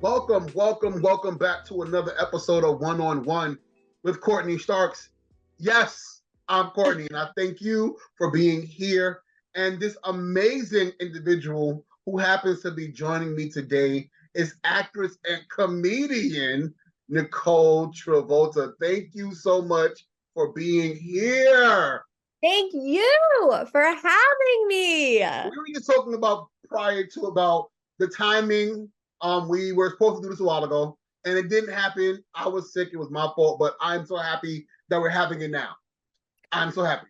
Welcome back to another episode of One on One with Courtney Starks. Yes, I'm Courtney, and I thank you for being here. And this amazing individual who happens to be joining me today is actress and comedian Nicole Travolta. Thank you so much for being here. Thank you for having me. We were just talking about prior to about the timing. We were supposed to do this a while ago, and it didn't happen. I was sick. It was my fault, but I'm so happy that we're having it now. I'm so happy.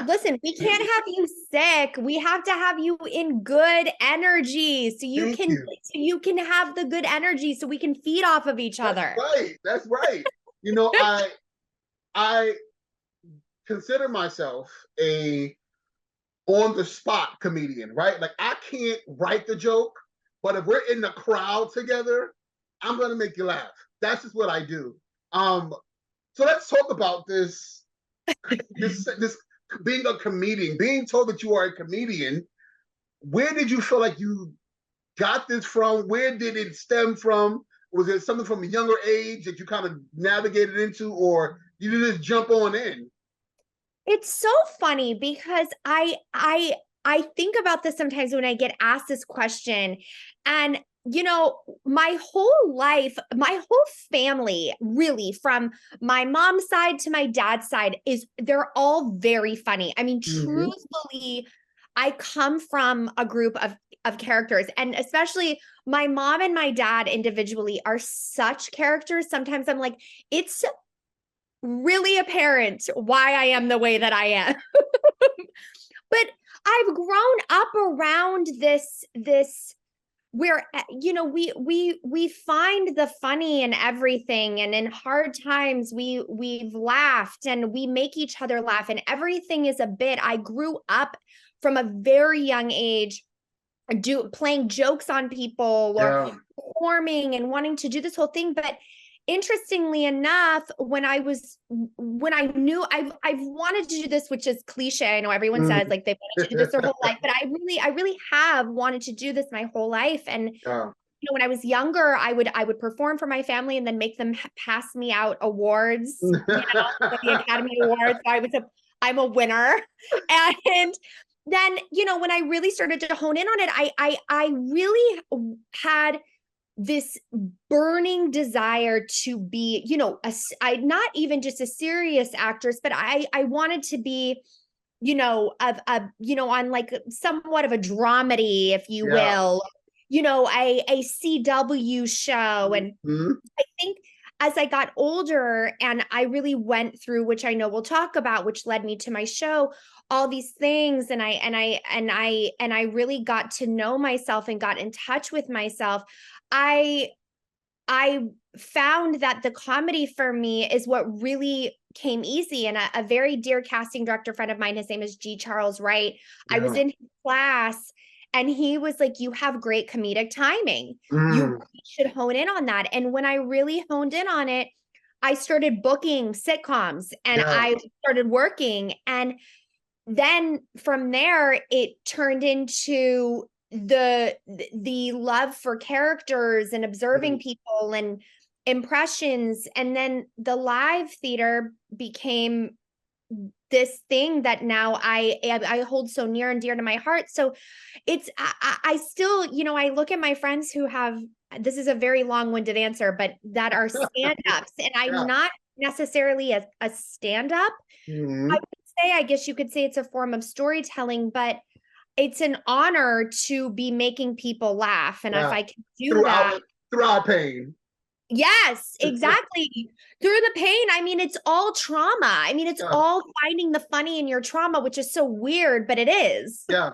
Listen, we can't have you sick. We have to have you in good energy so you can have the good energy so we can feed off of each other. That's right. You know, I consider myself a on-the-spot comedian, right? Like, I can't write the joke, but if we're in the crowd together, I'm gonna make you laugh. That's just what I do. So let's talk about this being a comedian, being told that you are a comedian. Where did you feel like you got this from? Where did it stem from? Was it something from a younger age that you kind of navigated into, or you did just jump on in? It's so funny because I think about this sometimes when I get asked this question. And you know, my whole life, my whole family, really, from my mom's side to my dad's side, they're all very funny. I mean, truthfully, I come from a group of characters, and especially my mom and my dad individually are such characters. Sometimes I'm like, it's really apparent why I am the way that I am. But I've grown up around this where, you know, we find the funny in everything, and in hard times we've laughed and we make each other laugh, and everything is a bit. I grew up from a very young age playing jokes on people or performing and wanting to do this whole thing. But interestingly enough, when I knew I've wanted to do this, which is cliche. I know everyone says like they wanted to do this their whole life, but I really have wanted to do this my whole life. And you know, when I was younger, I would perform for my family and then make them pass me out awards, you know, the Academy Awards. So I'm a winner. And then, you know, when I really started to hone in on it, I really had this burning desire to be, you know, not even just a serious actress, but I wanted to be, you know, on like somewhat of a dramedy, if you will, you know, a CW show. And I think as I got older and I really went through, which I know we'll talk about, which led me to my show, all these things, and I really got to know myself and got in touch with myself. I found that the comedy for me is what really came easy. And a very dear casting director friend of mine, his name is G. Charles Wright. I was in his class and he was like, you have great comedic timing. You should hone in on that. And when I really honed in on it, I started booking sitcoms and I started working. And then from there, it turned into the love for characters and observing people and impressions. And then the live theater became this thing that now I hold so near and dear to my heart. So it's, I still, you know, I look at my friends who have, this is a very long-winded answer, but that are stand-ups, and I'm not necessarily a stand-up. I would say, I guess you could say it's a form of storytelling, but it's an honor to be making people laugh. And if I can do that through our pain. Yes, exactly. Through the pain. I mean, it's all trauma. I mean, it's all finding the funny in your trauma, which is so weird, but it is. I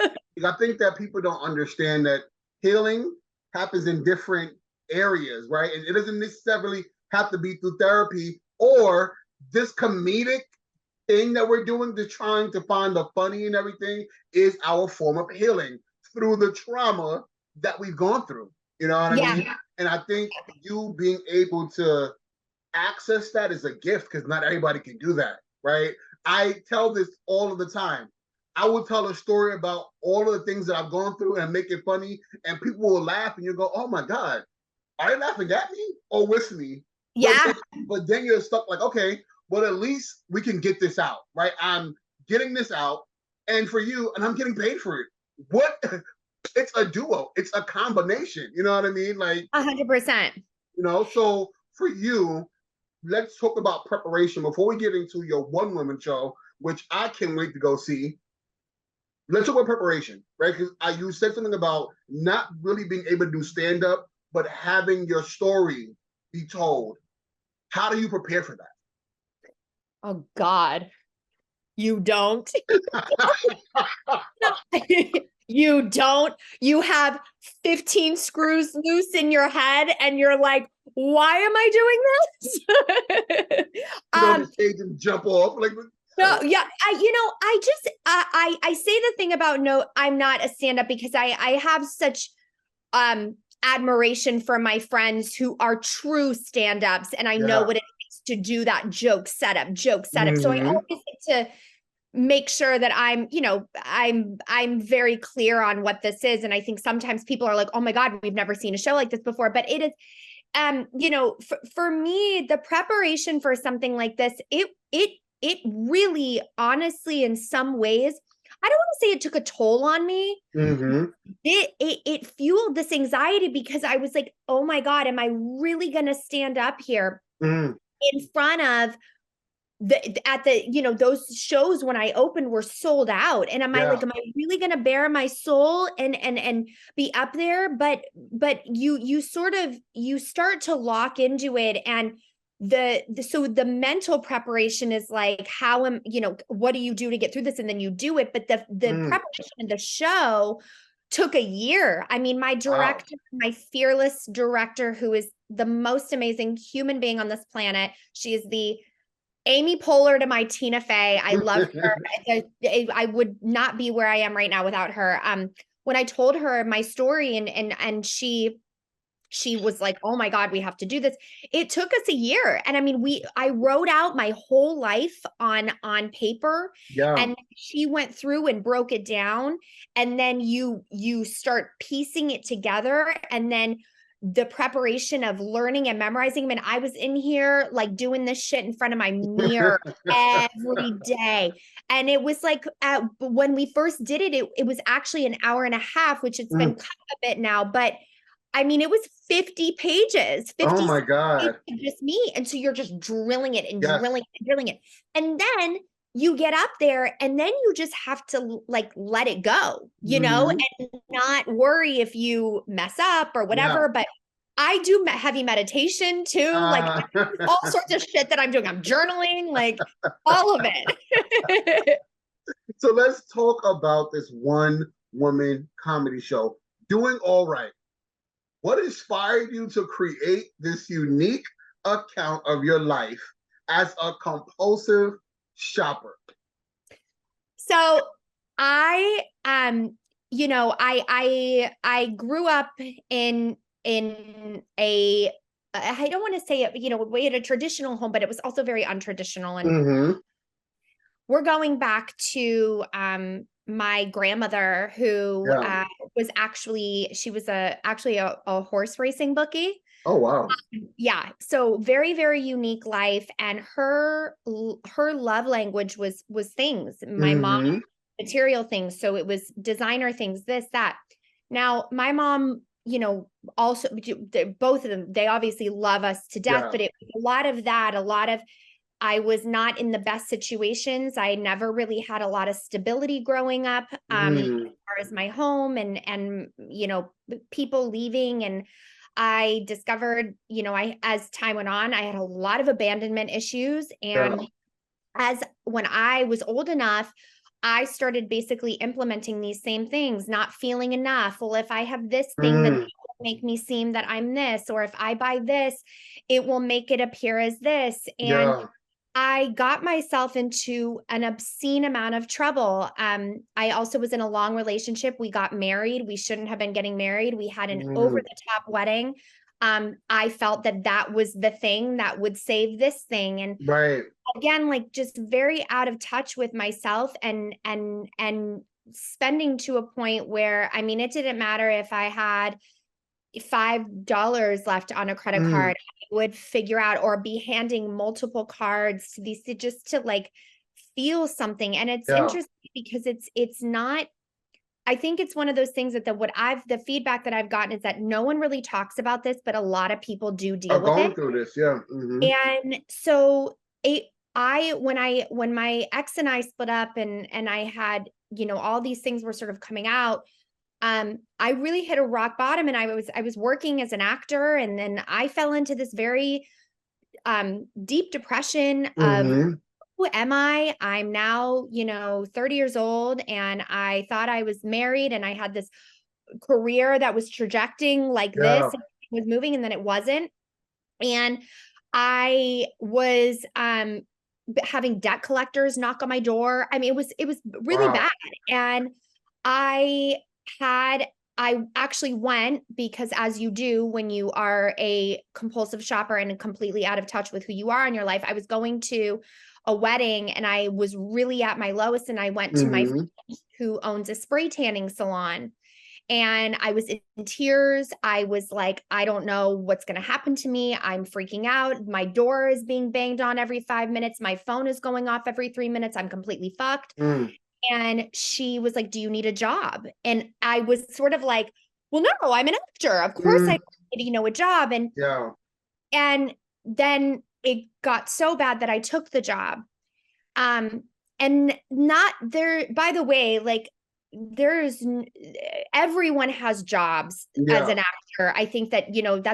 think that people don't understand that healing happens in different areas, right? And it doesn't necessarily have to be through therapy or this comedic thing that we're doing, to trying to find the funny and everything, is our form of healing through the trauma that we've gone through. You know what I mean? And I think you being able to access that is a gift, because not everybody can do that, right? I tell this all of the time. I will tell a story about all of the things that I've gone through and make it funny, and people will laugh, and you go, oh my God, are they laughing at me or with me? Yeah. But then you're stuck like, okay, well, at least we can get this out, right? I'm getting this out, and for you, and I'm getting paid for it. What? It's a duo. It's a combination. You know what I mean? Like, 100%. so for you, let's talk about preparation before we get into your one woman show, which I can't wait to go see. Let's talk about preparation, right? Because you said something about not really being able to do stand up, but having your story be told. How do you prepare for Oh God. You don't. You don't. You have 15 screws loose in your head and you're like, why am I doing this? on the stage and jump off? Like, no, yeah, I say the thing about no, I'm not a stand-up because I have such admiration for my friends who are true stand-ups, and I know what it takes to do that joke setup. So I always like to make sure that I'm very clear on what this is. And I think sometimes people are like, oh my God, we've never seen a show like this before. But it is, for me, the preparation for something like this, it really, honestly, in some ways, I don't want to say it took a toll on me. It fueled this anxiety because I was like, oh my God, am I really going to stand up here in front of those shows when I opened were sold out, and am I really going to bare my soul and be up there? But you start to lock into it, and so the mental preparation is like, what do you do to get through this? And then you do it. But the preparation of the show took a year. I mean, my director, my fearless director, who is the most amazing human being on this planet. She is the Amy Poehler to my Tina Fey. I love her. I would not be where I am right now without her. When I told her my story and she was like, oh my God, we have to do this. It took us a year. And I mean, I wrote out my whole life on paper, and she went through and broke it down. And then you start piecing it together, and then the preparation of learning and memorizing them. And I was in here like doing this shit in front of my mirror every day. And it was like, when we first did it, it was actually an hour and a half, which it's been cut a bit now, but I mean, it was 50 pages, 50 oh my God. just me. And so you're just drilling it and drilling it and drilling it. And then you get up there, and then you just have to like let it go, and not worry if you mess up or whatever. But I do heavy meditation too, like all sorts of shit that I'm doing. I'm journaling, like all of it. So let's talk about this one woman comedy show, Doing All Right. What inspired you to create this unique account of your life as a compulsive shopper? So I grew up in a, I don't want to say it, we had a traditional home, but it was also very untraditional. And we're going back to my grandmother, who was actually a horse racing bookie. Oh, wow. Yeah. So very, very unique life. And her love language was things. My mom, material things. So it was designer things, this, that. Now, my mom, also, both of them, they obviously love us to death, but it was a lot of, I was not in the best situations. I never really had a lot of stability growing up, as far as my home and people leaving. And I discovered, as time went on, I had a lot of abandonment issues. And when I was old enough, I started basically implementing these same things, not feeling enough. Well, if I have this thing, then it will make me seem that I'm this, or if I buy this, it will make it appear as this. And I got myself into an obscene amount of trouble. I also was in a long relationship. We got married. We shouldn't have been getting married. We had an over-the-top wedding. I felt that was the thing that would save this thing. And again, like just very out of touch with myself and spending to a point where, I mean, it didn't matter if I had $5 left on a credit Mm, card, I would figure out or be handing multiple cards to these just to like feel something. And it's yeah. interesting because it's not, I think it's one of those things that the feedback that I've gotten is that no one really talks about this, but a lot of people do deal I've with gone it. through this. Yeah. And so it, when my ex and I split up and I had, all these things were sort of coming out, I really hit a rock bottom, and I was working as an actor, and then I fell into this very deep depression of Mm-hmm. who am I? I'm now, 30 years old, and I thought I was married and I had this career that was trajecting like this, Yeah. and was moving, and then it wasn't. And I was having debt collectors knock on my door. I mean, it was really Wow. bad. And I had I actually went because, as you do when you are a compulsive shopper and completely out of touch with who you are in your life, I was going to a wedding and I was really at my lowest, and I went to my Mm-hmm. friend who owns a spray tanning salon, and I was in tears. I was like, I don't know what's going to happen to me. I'm freaking out. My door is being banged on every 5 minutes. My phone is going off every 3 minutes. I'm completely fucked. Mm. And she was like, do you need a job? And I was sort of like, well, no, I'm an actor. Of course Mm. I need, a job. Yeah. And then it got so bad that I took the job. Um, and not there, by the way, like there's everyone has jobs as Yeah. an actor. I think that,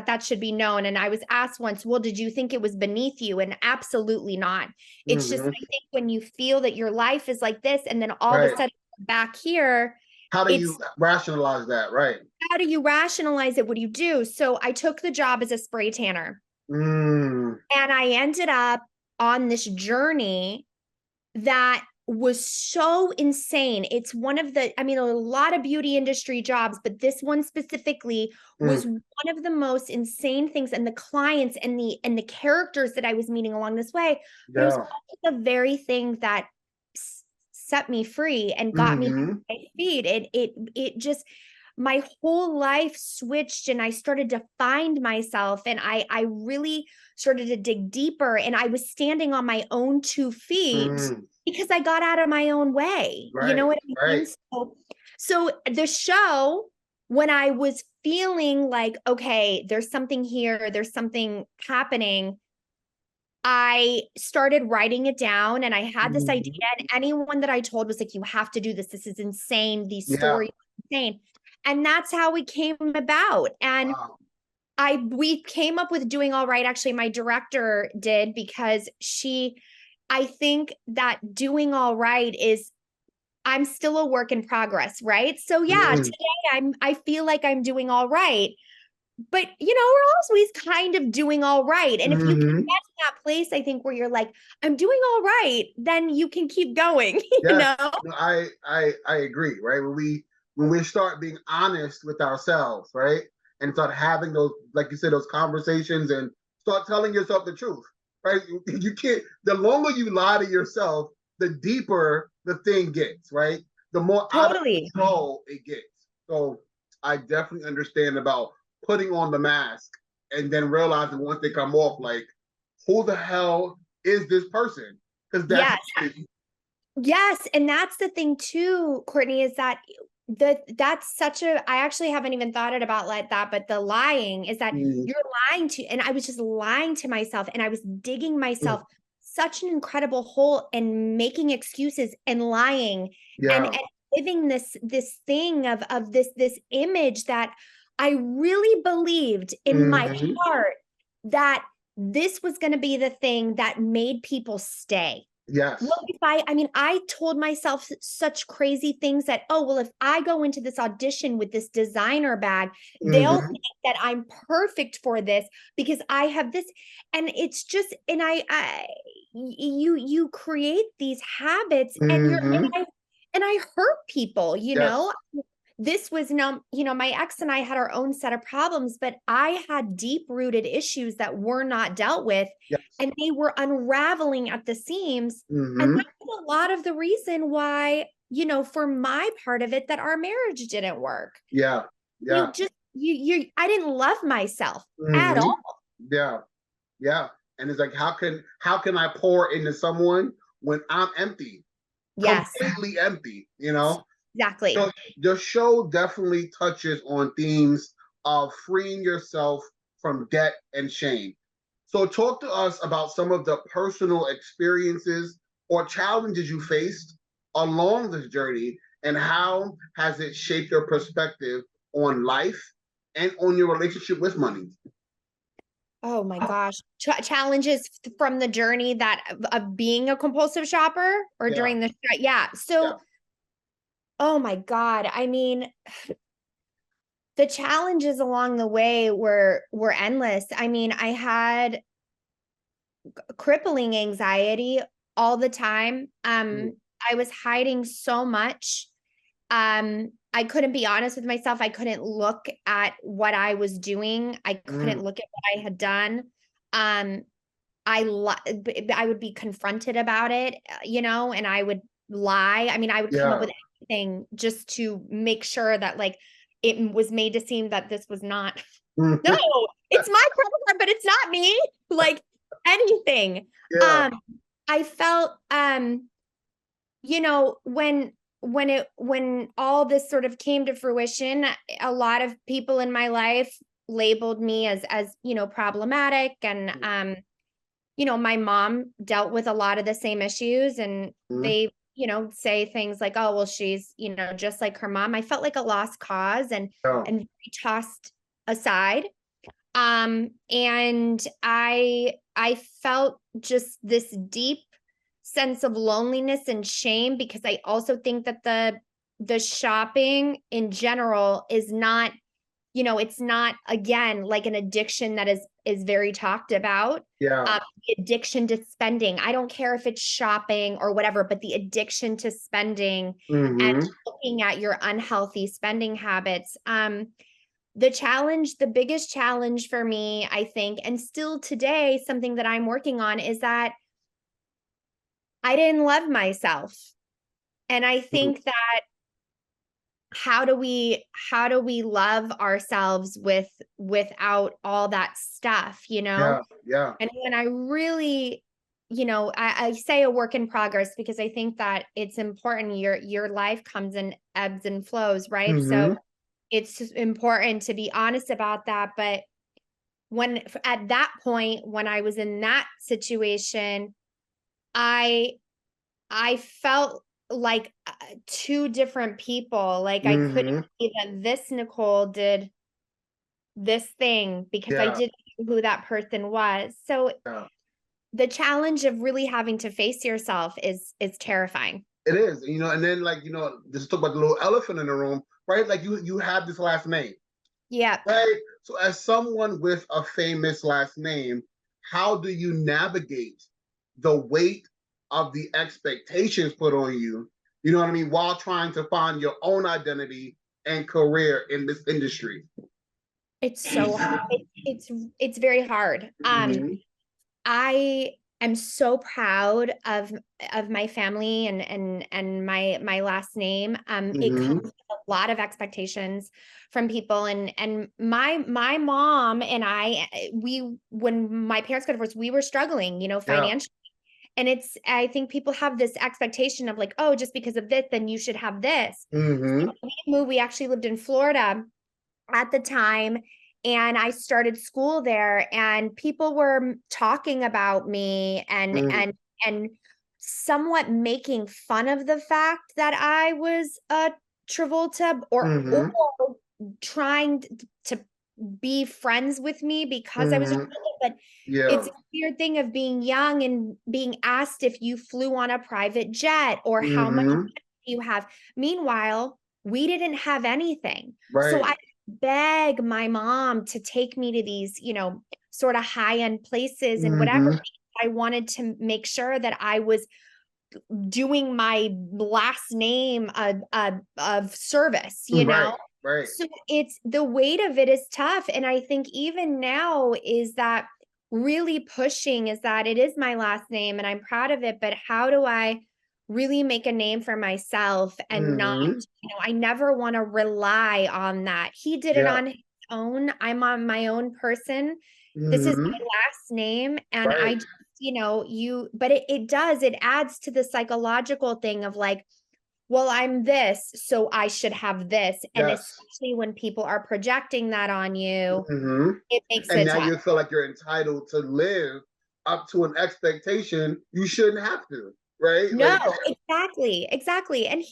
that should be known. And I was asked once, well, did you think it was beneath you? And absolutely not. It's just, Mm-hmm. I think when you feel that your life is like this, and then all of a Right. sudden back here, How do you it's rationalize that? Right. how do you rationalize it? What do you do? So I took the job as a spray tanner, Mm. and I ended up on this journey that was so insane. It's one of the, I mean, a lot of beauty industry jobs, but this one specifically Mm. was one of the most insane things. And the clients and the characters that I was meeting along this way, but it was Yeah. also the very thing that set me free and got me Mm-hmm. on my feet. It just, my whole life switched, and I started to find myself, and I really started to dig deeper, and I was standing on my own 2 feet Mm. because I got out of my own way. You know Right. what I mean? Right. So the show, when I was feeling like, okay, there's something here, there's something happening, I started writing it down, and I had this idea, Mm-hmm. and anyone that I told was like, you have to do this. This is insane. These Yeah. stories are insane. And that's how we came about. And Wow. we came up with Doing All Right. Actually, my director did, because I think that Doing All Right is, I'm still a work in progress, right? So yeah, Mm. today I feel like I'm doing all right. But we're always kind of doing all right. And if you can Mm-hmm. get to that place, I think, where you're like, I'm doing all right, then you can keep going, you Yes. know? No, I agree, right? When we start being honest with ourselves, right? And start having those, like you said, those conversations and start telling yourself the truth, right? You can't, the longer you lie to yourself, the deeper the thing gets, right? The more out of Totally. control it gets. So I definitely understand about putting on the mask and then realizing once they come off, like, who the hell is this person? Because that's Yes. Yes, and that's the thing too, Courtney, is that that's such a, I actually haven't even thought it about like that, but the lying is that mm, you're lying to, and I was just lying to myself, and I was digging mm, myself such an incredible hole and making excuses and lying, and yeah. living this thing of this image that I really believed in my Hmm. heart that this was going to be the thing that made people stay. Well, Yes. if I mean, I told myself such crazy things that, oh, well, if I go into this audition with this designer bag, they'll Hmm. think that I'm perfect for this because I have this. And it's just, and you create these habits, and Hmm. and I hurt people, Yes. this was no, my ex and I had our own set of problems, but I had deep rooted issues that were not dealt with, Yes. and they were unraveling at the seams. And Hmm. that's a lot of the reason why, for my part of it, that our marriage didn't work. Yeah. You Yeah. just, I didn't love myself at Mm-hmm. all. Yeah. Yeah. And it's like, how can I pour into someone when I'm empty, Yes, completely empty, you know? exactly. So the show definitely touches on themes of freeing yourself from debt and shame. So talk to us about some of the personal experiences or challenges you faced along this journey, and how has it shaped your perspective on life and on your relationship with money? Oh my gosh. Challenges from the journey that of being a compulsive shopper or Yeah, during the yeah. yeah. So, oh my God. I mean, the challenges along the way were endless. I mean, I had crippling anxiety all the time. I was hiding so much. I couldn't be honest with myself. I couldn't look at what I was doing. I couldn't Mm, look at what I had done. Um, I would be confronted about it, and I would lie. I mean, I would come up yeah. with anything just to make sure that like it was made to seem that this was not, no, it's my credit card, but it's not me. Like anything. Yeah. Um, I felt when all this sort of came to fruition, a lot of people in my life labeled me as problematic, and my mom dealt with a lot of the same issues, and Mm, they say things like, oh well, she's just like her mom. I felt like a lost cause, yeah. and tossed aside. And I felt just this deep sense of loneliness and shame, because I also think that the shopping in general is not, it's not, again, like an addiction that is very talked about. Yeah. The addiction to spending. I don't care if it's shopping or whatever, but the addiction to spending and Mm-hmm. looking at your unhealthy spending habits. The biggest challenge for me, I think, and still today, something that I'm working on, is that I didn't love myself. And I Mm, think that how do we love ourselves without all that stuff, yeah. Yeah. And when I really, I say a work in progress, because I think that it's important. Your life comes in ebbs and flows, right? So Mm-hmm. it's just important to be honest about that. But when at that point, when I was in that situation, I I felt like two different people. Like I couldn't Mm-hmm. see that this Nicole did this thing because I Yeah. didn't know who that person was. So Yeah. the challenge of really having to face yourself is terrifying. It is, and then like, just talk about the little elephant in the room, right? Like you have this last name, Yeah. right? So as someone with a famous last name, how do you navigate the weight of the expectations put on you? You know what I mean? While trying to find your own identity and career in this industry. It's so hard. It's very hard. Mm-hmm. I am so proud of my family and my last name. It comes Mm-hmm. with a lot of expectations from people, and my mom and we when my parents got divorced, we were struggling, Yeah. financially. And I think people have this expectation of like, oh, just because of this, then you should have this. Mm-hmm. So we actually lived in Florida at the time, and I started school there, and people were talking about me and somewhat making fun of the fact that I was a Travolta, or Mm-hmm. trying to be friends with me because I was a Mm-hmm. Travolta. But it's Yeah. a weird thing of being young and being asked if you flew on a private jet or how much Mm-hmm. you have. Meanwhile, we didn't have anything. So Right. I beg my mom to take me to these, sort of high-end places and whatever. Mm-hmm. I wanted to make sure that I was doing my last name of service, Right. Right. So it's the weight of it is tough. And I think even now is that really pushing is that it is my last name and I'm proud of it, but how do I really make a name for myself and not, Mm-hmm. I never want to rely on that. He did it Yeah. on his own, I'm on my own person. This is Hmm. my last name. And I Right. just, but it adds to the psychological thing of like, well, I'm this, so I should have this. And Yes. especially when people are projecting that on you, Hmm. it makes And it now tough. you feel like you're entitled to live up to an expectation you shouldn't have to, right? No, Like, exactly, exactly. And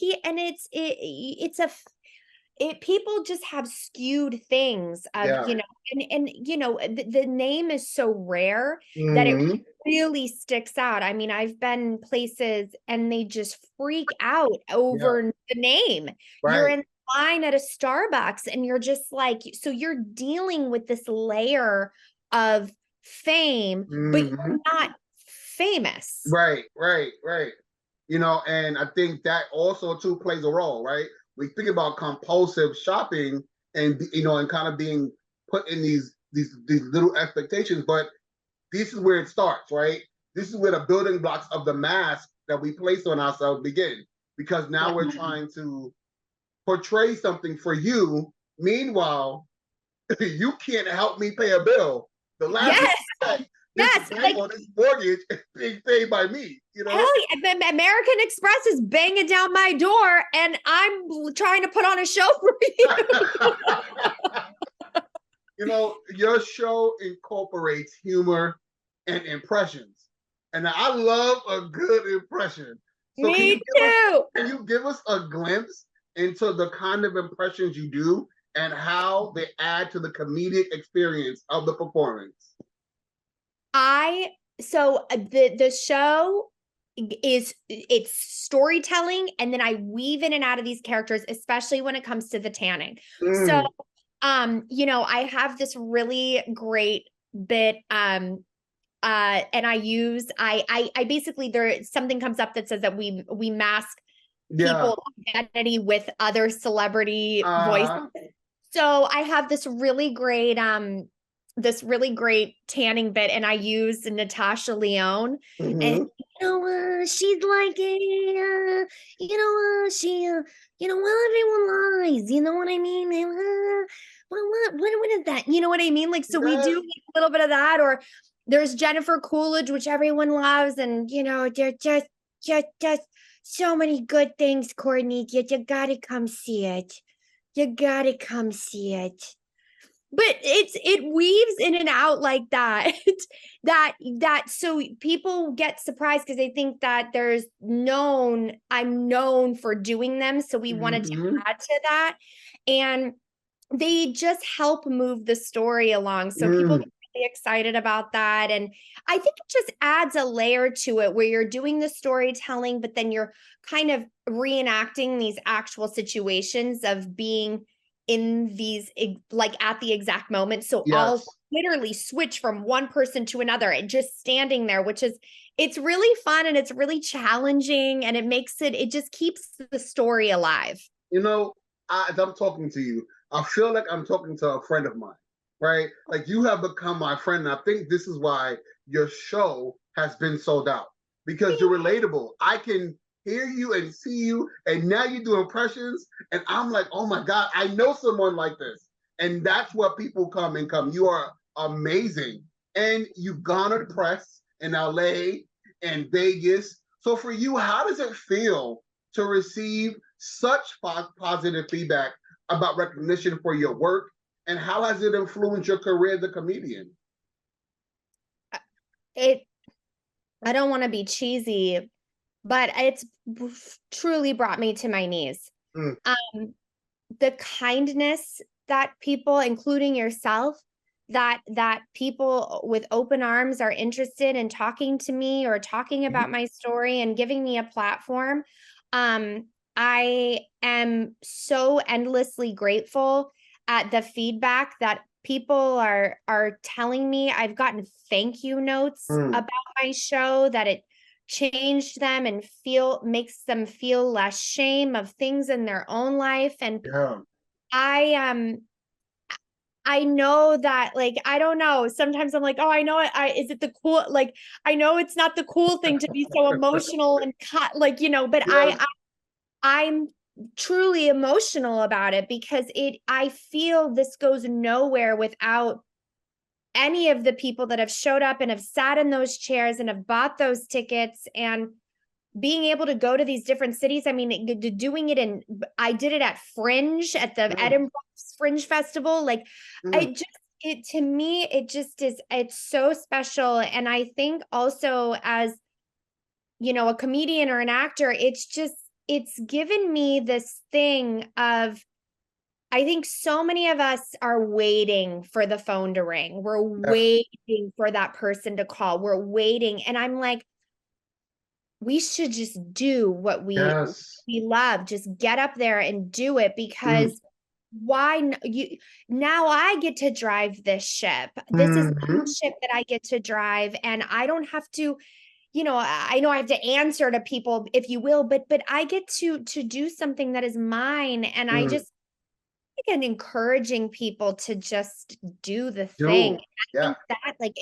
people just have skewed things of, yeah. the name is so rare that it Hmm. really sticks out. I mean, I've been places and they just freak out Yeah. over the name. You're Right. in line at a Starbucks and you're just like, so you're dealing with this layer of fame, but Hmm. you're not famous. Right. Right. Right. And I think that also too plays a role, right? We think about compulsive shopping and and kind of being put in these little expectations, but this is where it starts, right? This is where the building blocks of the mask that we place on ourselves begin, because Yeah. now we're trying to portray something for you. Meanwhile, you can't help me pay a bill. The last bill Yes, I checked, this yes. bank Like, or this mortgage is being paid by me, hell yeah, American Express is banging down my door and I'm trying to put on a show for you. Your show incorporates humor and impressions. And I love a good impression. So Me too. can you give us a glimpse into the kind of impressions you do and how they add to the comedic experience of the performance? I the show it's storytelling and then I weave in and out of these characters, especially when it comes to the tanning. So Mm, I have this really great bit and I basically there something comes up that says that we mask yeah. people identity with other celebrity voices. Uh, So I have this really great tanning bit and I use Natasha Lyonne and mhm. she's like well everyone lies, you know what I mean? What is that? You know what I mean? Like so we do Yes. like a little bit of that or there's Jennifer Coolidge, which everyone loves, and they're just so many good things, Courtney. You gotta come see it. You gotta come see it. But it weaves in and out like that. that so people get surprised because they think that I'm known for doing them. So we wanted to Hmm. add to that. And they just help move the story along. So people Mm, get really excited about that. And I think it just adds a layer to it where you're doing the storytelling, but then you're kind of reenacting these actual situations of being in these like at the exact moment. So I'll yes. literally switch from one person to another and just standing there, which is it's really fun and it's really challenging and it just keeps the story alive. You know, as I'm talking to you, I feel like I'm talking to a friend of mine, right? Like you have become my friend. And I think this is why your show has been sold out because you're relatable. I can hear you and see you, and now you do impressions, and I'm like, oh my God, I know someone like this. And that's what people come and come. You are amazing. And you've garnered press in LA and Vegas. So for you, how does it feel to receive such positive feedback about recognition for your work, and how has it influenced your career as a comedian? It I don't want to be cheesy, but it's truly brought me to my knees. Mm, Um, the kindness that people, including yourself, that people with open arms are interested in talking to me or talking mhm. about my story and giving me a platform. Um, I am so endlessly grateful at the feedback that people are telling me. I've gotten thank you notes Mm, about my show that it changed them and makes them feel less shame of things in their own life. And yeah. I know that, like, I don't know, sometimes I'm like, oh, I know it, is it the cool, like, I know it's not the cool thing to be so emotional and cut, like, but Yes. I'm truly emotional about it because I feel this goes nowhere without any of the people that have showed up and have sat in those chairs and have bought those tickets and being able to go to these different cities. I mean, doing it I did it at Fringe, at the Edinburgh Fringe Festival. Like, to me, it just is, it's so special. And I think also as, a comedian or an actor, it's given me this thing of, I think so many of us are waiting for the phone to ring. We're waiting for that person to call. We're waiting. And I'm like, we should just do what we love. Just get up there and do it because now I get to drive this ship. This is the ship that I get to drive, and I don't have to, I know I have to answer to people, if you will, but I get to do something that is mine. And I just, again, encouraging people to just do the thing. I think that, like,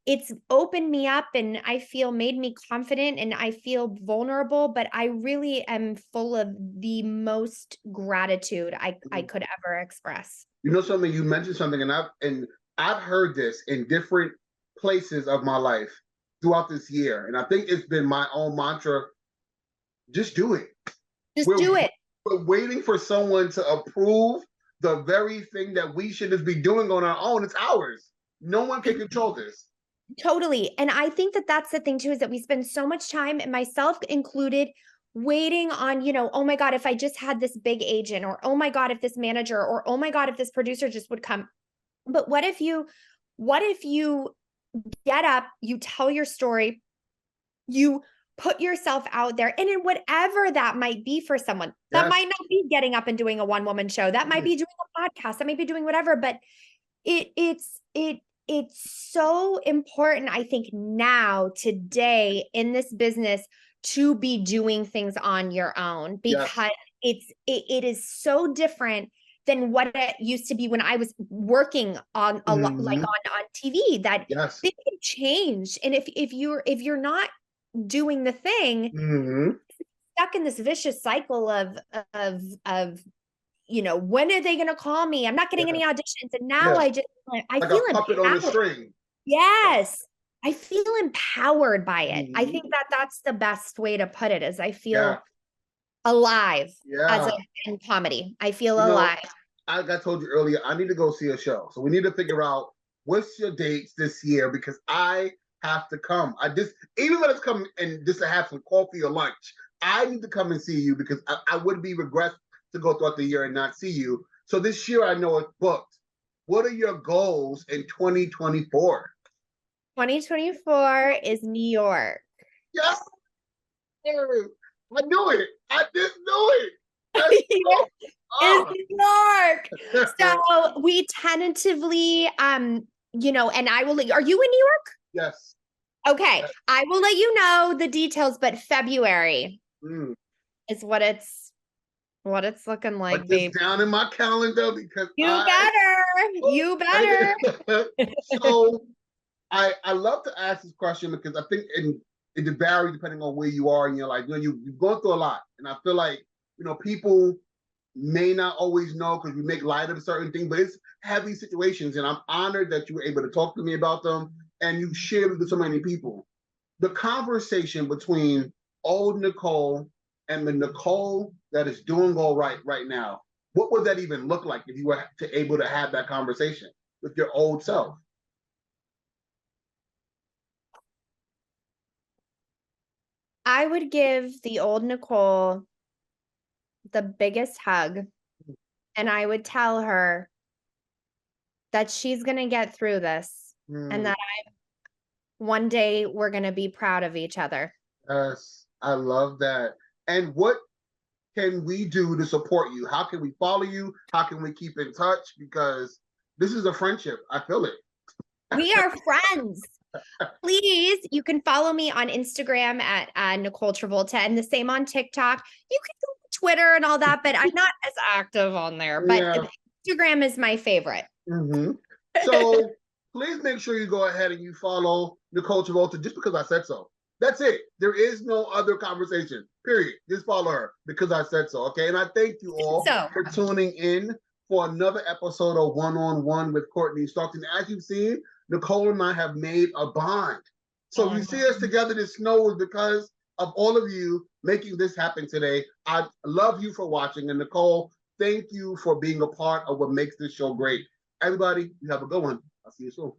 it's opened me up, and I feel made me confident, and I feel vulnerable, but I really am full of the most gratitude I could ever express. You know something, you mentioned something, and I've heard this in different places of my life throughout this year. And I think it's been my own mantra. Just do it. Do it. We're waiting for someone to approve the very thing that we should just be doing on our own. It's ours. No one can control this. Totally. And I think that that's the thing too, is that we spend so much time, and myself included, waiting on, oh my God, if I just had this big agent, or, oh my God, if this manager, or, oh my God, if this producer just would come. But what if you get up, you tell your story, you put yourself out there, and in whatever that might be for someone, that might not be getting up and doing a one-woman show, that might be doing a podcast, that might be doing whatever, but it's so important, I think, now, today, in this business, to be doing things on your own, because it is so different than what it used to be when I was working on a lot, like on TV, that things can change. And if you're not doing the thing, stuck in this vicious cycle of when are they going to call me? I'm not getting any auditions. And now I feel a puppet on a string. Yes. I feel empowered by it. I think that's the best way to put it, is I feel alive in comedy. I feel alive. I told you earlier, I need to go see a show. So we need to figure out what's your dates this year, because I have to come. Even when it's coming and just to have some coffee or lunch, I need to come and see you, because I would be regressed to go throughout the year and not see you. So this year I know it's booked. What are your goals in 2024? 2024 is New York. Yes. I knew it. I just knew it. Is New York. So we tentatively, and I will, are you in New York? Yes. Okay. Yes. I will let you know the details, but February is what it's looking like, babe. Down in my calendar, because you better. So I love to ask this question, because I think it varies depending on where you are in your life. You've gone through a lot, and I feel like people may not always know, because we make light of a certain thing, but it's heavy situations, and I'm honored that you were able to talk to me about them, and you shared with so many people. The conversation between old Nicole and the Nicole that is doing all right now, what would that even look like if you were able to have that conversation with your old self? I would give the old Nicole the biggest hug, and I would tell her that she's going to get through this, and that one day we're going to be proud of each other. Yes, I love that. And what can we do to support you? How can we follow you? How can we keep in touch? Because this is a friendship. I feel it. We are friends. Please, you can follow me on Instagram at Nicole Travolta, and the same on TikTok. You can go to Twitter and all that, but I'm not as active on there. But Instagram is my favorite. So please make sure you go ahead and you follow Nicole Travolta, just because I said so. That's it. There is no other conversation. Period. Just follow her because I said so. Okay. And I thank you all for tuning in for another episode of One on One with Courtney Starks. And as you've seen, Nicole and I have made a bond. So if you see us together this snow is because of all of you making this happen today. I love you for watching. And Nicole, thank you for being a part of what makes this show great. Everybody, you have a good one. I'll see you soon.